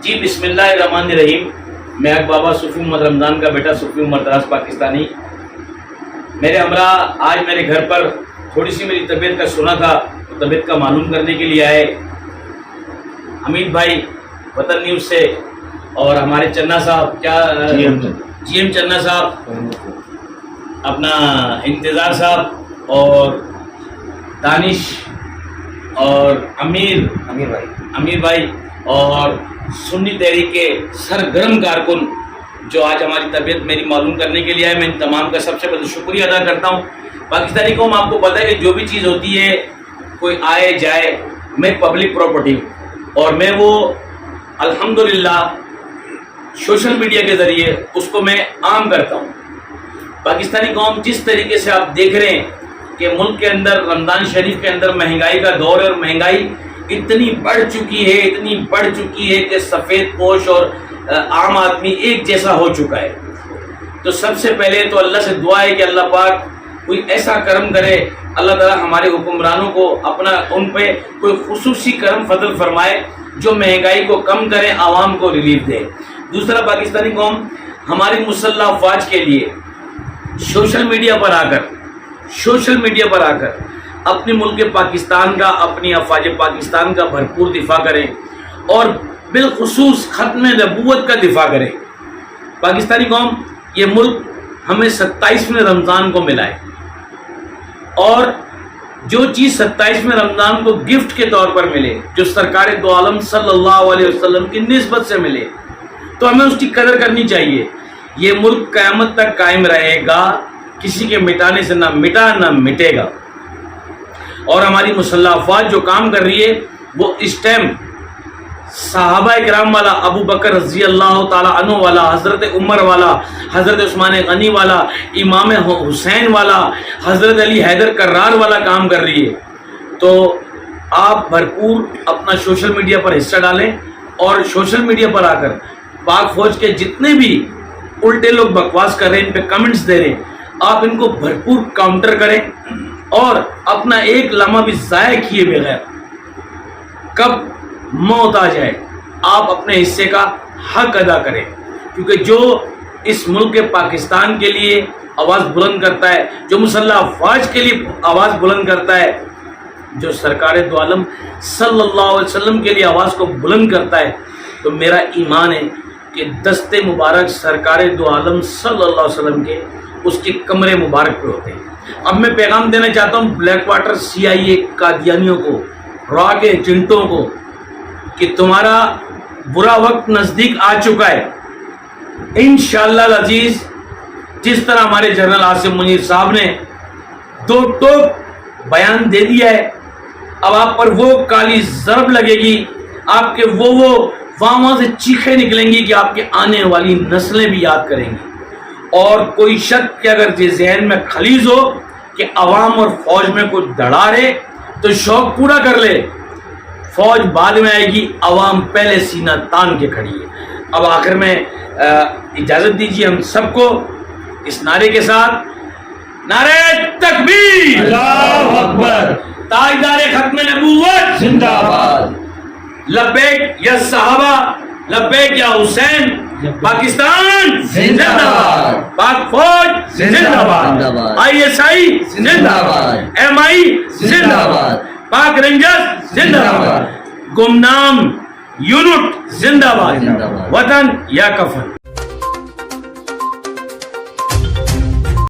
جی بسم اللہ الرحمن الرحیم. میں ایک بابا صوفی محمد رمضان کا بیٹا صوفی محمد دراز پاکستانی. میرے ہمراہ آج میرے گھر پر تھوڑی سی میری طبیعت کا سنا تھا، طبیعت کا معلوم کرنے کے لیے آئے حمید بھائی وطن نیوز سے، اور ہمارے چنا صاحب، کیا جی ایم چنا صاحب، اپنا انتظار صاحب، اور دانش، اور امیر بھائی، اور سنی تحریک کے سرگرم کارکن جو آج ہماری طبیعت میری معلوم کرنے کے لیے آئے. میں ان تمام کا سب سے پہلے شکریہ ادا کرتا ہوں. پاکستانی قوم، آپ کو پتہ ہے کہ جو بھی چیز ہوتی ہے، کوئی آئے جائے، میں پبلک پراپرٹی ہوں، اور میں وہ الحمدللہ سوشل میڈیا کے ذریعے اس کو میں عام کرتا ہوں. پاکستانی قوم، جس طریقے سے آپ دیکھ رہے ہیں کہ ملک کے اندر رمضان شریف کے اندر مہنگائی کا دور ہے، اور مہنگائی اتنی بڑھ چکی ہے کہ سفید پوش اور عام آدمی ایک جیسا ہو چکا ہے. تو سب سے پہلے تو اللہ سے دعا ہے کہ اللہ پاک کوئی ایسا کرم کرے، اللہ تعالیٰ ہمارے حکمرانوں کو اپنا ان پہ کوئی خصوصی کرم فضل فرمائے جو مہنگائی کو کم کرے، عوام کو ریلیف دے. دوسرا، پاکستانی قوم ہماری مسلح افواج کے لیے سوشل میڈیا پر آ کر اپنے ملک پاکستان کا، اپنی افواج پاکستان کا بھرپور دفاع کریں، اور بالخصوص ختم نبوت کا دفاع کریں. پاکستانی قوم، یہ ملک ہمیں 27ویں رمضان کو ملا ہے، اور جو چیز 27ویں رمضان کو گفٹ کے طور پر ملے، جو سرکار دو عالم صلی اللہ علیہ وسلم کی نسبت سے ملے، تو ہمیں اس کی قدر کرنی چاہیے. یہ ملک قیامت تک قائم رہے گا، کسی کے مٹانے سے نہ مٹا نہ مٹے گا. اور ہماری مسلح افواج جو کام کر رہی ہے، وہ اس ٹائم صحابہ کرام والا، ابو بکر رضی اللہ تعالیٰ عنہ والا، حضرت عمر والا، حضرت عثمان غنی والا، امام حسین والا، حضرت علی حیدر کرار والا کام کر رہی ہے. تو آپ بھرپور اپنا سوشل میڈیا پر حصہ ڈالیں، اور سوشل میڈیا پر آ کر پاک فوج کے جتنے بھی الٹے لوگ بکواس کر رہے ہیں، ان پہ کمنٹس دے رہے ہیں، آپ ان کو بھرپور کاؤنٹر کریں، اور اپنا ایک لمحہ بھی ضائع کیے بغیر، کب موت آ جائے آپ اپنے حصے کا حق ادا کریں. کیونکہ جو اس ملک کے پاکستان کے لیے آواز بلند کرتا ہے، جو مسلح افواج کے لیے آواز بلند کرتا ہے، جو سرکار دو عالم صلی اللہ علیہ وسلم کے لیے آواز کو بلند کرتا ہے، تو میرا ایمان ہے کہ دست مبارک سرکار دو عالم صلی اللہ علیہ وسلم کے اس کے کمرے مبارک پہ ہوتے ہیں. اب میں پیغام دینا چاہتا ہوں بلیک واٹر CIA قادیانیوں کو، را کے ایجنٹوں کو، کہ تمہارا برا وقت نزدیک آ چکا ہے. انشاءاللہ العزیز، جس طرح ہمارے جنرل عاصم منیر صاحب نے 2 ٹوک بیان دے دیا ہے، اب آپ پر وہ کالی ضرب لگے گی، آپ کے وہ وہاں سے چیخیں نکلیں گی کہ آپ کے آنے والی نسلیں بھی یاد کریں گی. اور کوئی شک کہ اگر یہ ذہن میں خلیز ہو کہ عوام اور فوج میں کوئی دڑار ہے، تو شوق پورا کر لے، فوج بعد میں آئے گی، عوام پہلے سینہ تان کے کھڑی ہے. اب آخر میں اجازت دیجیے ہم سب کو اس نعرے کے ساتھ، نعرہ تکبیر، اللہ اکبر، تاجدار ختم نبوت زندہ باد، لبیک یا صحابہ، لبیک یا حسین، پاکستان زندہ باد، پاک فوج زندہ باد، ISI زندہ باد، MI زندہ باد، پاک رینجرز زندہ باد، گمنام یونٹ زندہ باد، وطن یا کفن.